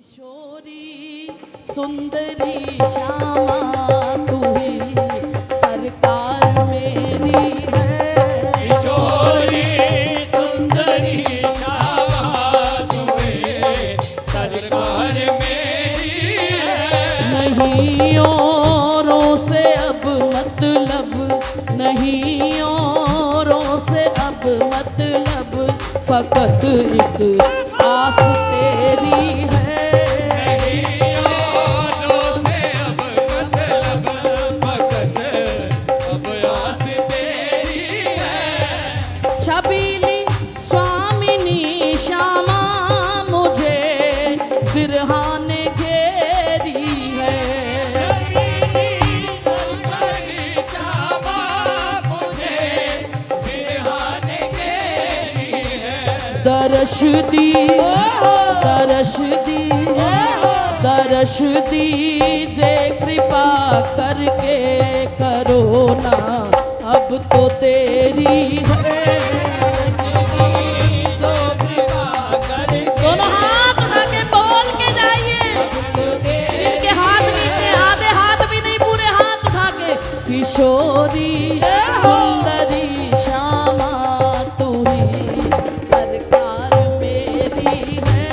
किशोरी सुंदरी श्यामा तू ही सरकार मेरी है। किशोरी सुंदरी श्यामा तू ही सरकार मेरी है। नहीं औरों से अब मतलब, नहीं औरों से अब मतलब, फकत एक आस तेरी है। छबीली स्वामिनी श्यामा मुझे बिरहा ने घेरी है। दर्श दी, दर्श दी, दर्श दीजे कृपा करके, करो ना अब तो तेरी है। दोनों हाथ उठा के बोल के जाइए, इनके हाथ नीचे, आधे हाथ भी नहीं, पूरे हाथ उठा के। किशोरी सुंदरी श्यामा तू ही सरकार मेरी है।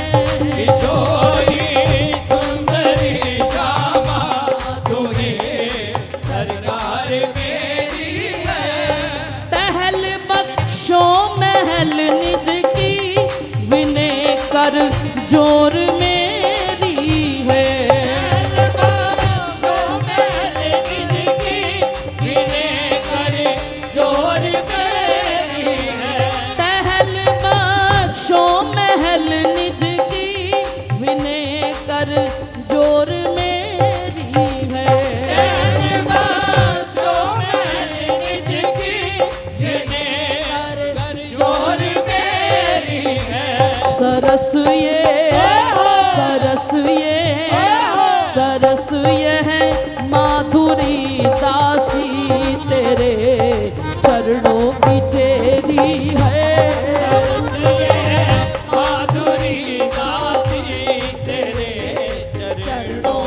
किशोरी सुंदरी श्यामा तू ही सरकार मेरी है। पहल बख्शो महल निज की, विनय कर जोर मेरी है। पहल बख्शो महल निज की, विनय कर जोर मेरी है। सरस ये, सरस ये, सरस ये है माधुरी दासी, तेरे चरणों की चेरी है। माधुरी दासी तेरे चरणों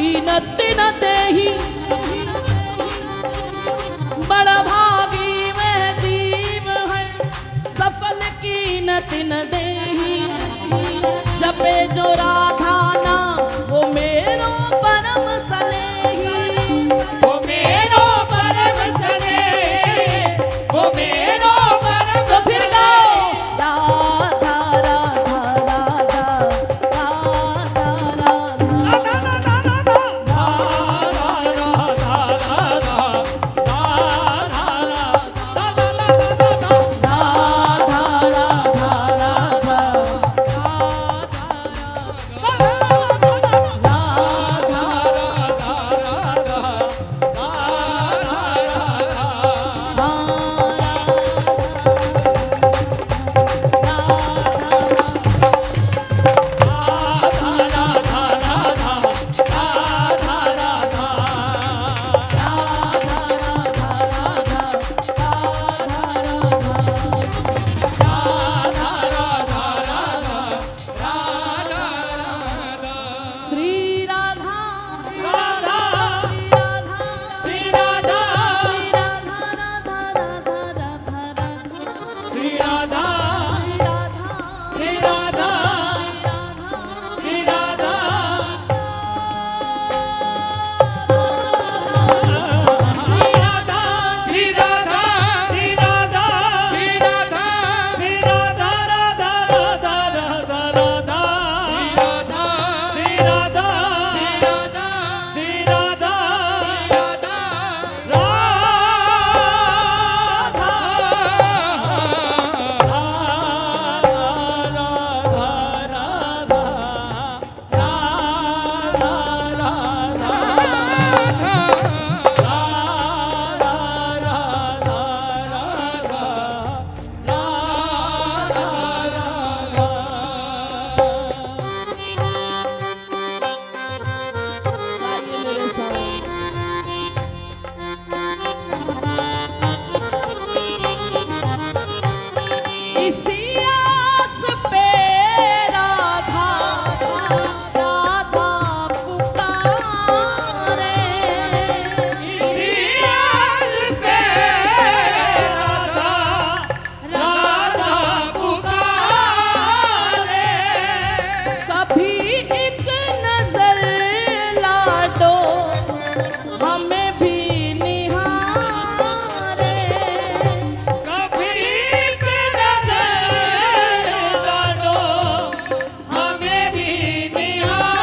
कीन तिन देही बड़ा भागी में जीव है सफल कीन तिन देही जपे जो राधा नाम वो मेरो परम सनेही वो मेरो परम सनेही वो मेरो परम तो फिर गाओ राधा राधा राधा राधा श्री राधा श्री राधा श्री राधा राधा राधा राधा राधा श्री राधा श्री राधा श्री राधा श्री राधा श्री राधा श्री राधा श्री राधा श्री राधा राधा राधा राधा राधा श्री राधा श्री राधा श्री राधा गाइए मेरे साथ इसी आस पे राधा राधा पुकारे इसी आस पे राधा राधा पुकारे कभी एक नजर लाडो हमें भी निहारे कभी एक नजर डालो हमें भी निहारो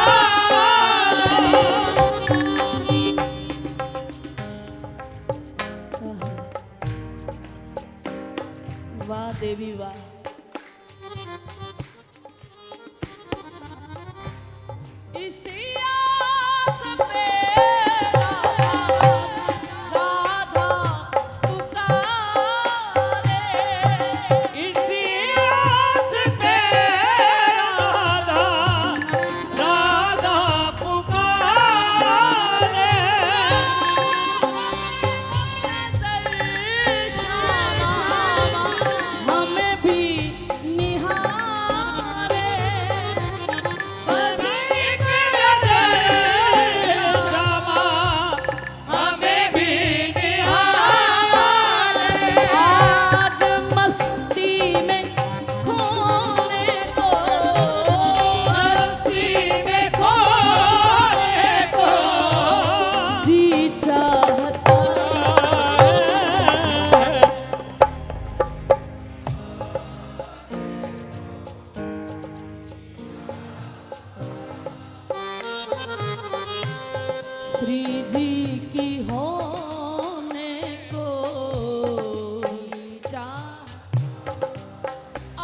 वाह देवी वाह इसी आस पे राधा पुकारे इसी आस पे राधा राधा पुकारे हमें भी निहारे एक नजर क्षमा हमें भी निहारे आज मस्ती में खोने को मस्ती में खोने को जी चाहता श्री जी की होने को चाह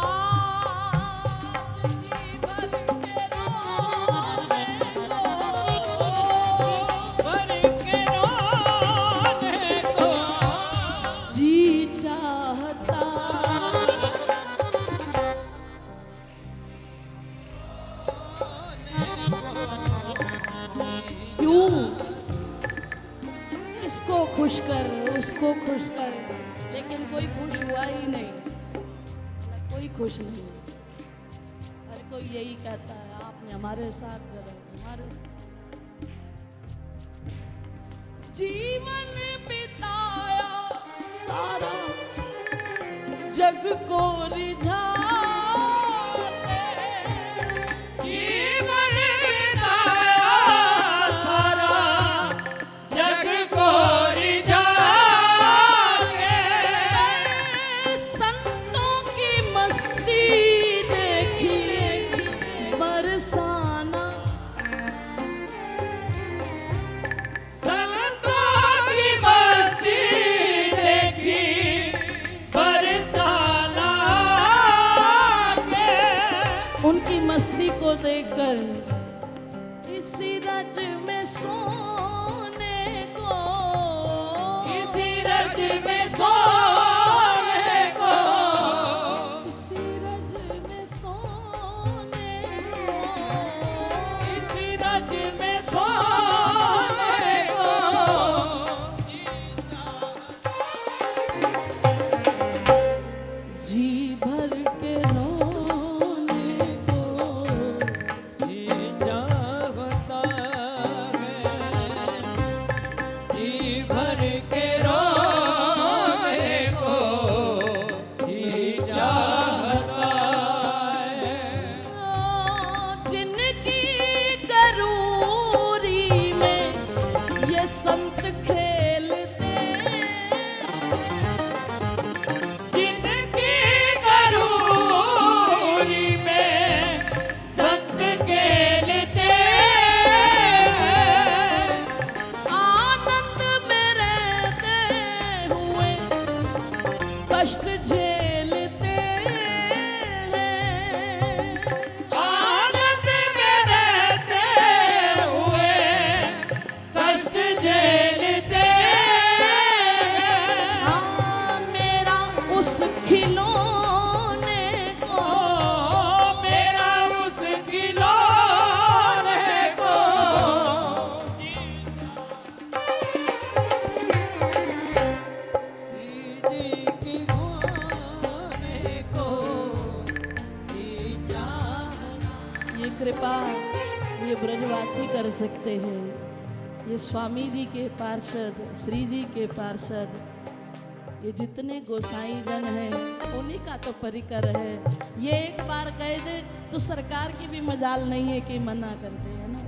आज जीवन के रोने को भर के रोने को जी चाहता क्यों इसको खुश कर उसको खुश कर लेकिन कोई खुश हुआ ही नहीं कोई खुश नहीं हर कोई यही कहता है आपने हमारे साथ गलत हमारे जीवन बिताया सारा जग को रिझाते, जीवन बिताया सारा जग को रिझाते, संतों की मस्ती देखिए बरसाना, संतों की मस्ती देखी बरसाना के, उनकी मस्ती को देखकर इसी रज में सोने को, इसी रज में सोने को, इसी रज में सोने को, इसी रज में सोने को, जी भर के रोने को, जी चाहता है, जी भर के रोने को, जी चाहता है, जिनकी गरूरी में ये संत खेलते, जिनकी गरूरी में संत खेलते हैं, आनंद में रहते हुए कष्ट झेलते हैं, आनंद में रहते हुए कष्ट झेलते हैं, हाँ, मेरा उस खिलौने को, मेरा उस खिलौने को, सीधी की खोने को जी चाहता। ये कृपा ये ब्रजवासी कर सकते हैं। ये स्वामी जी के पार्षद, श्री जी के पार्षद, ये जितने गोसाई जन हैं उन्हीं का तो परिकर है। ये एक बार कह दे तो सरकार की भी मजाल नहीं है कि मना करते है ना।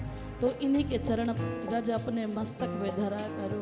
तो इन्हीं के चरण रज अपने मस्तक में धरा करो।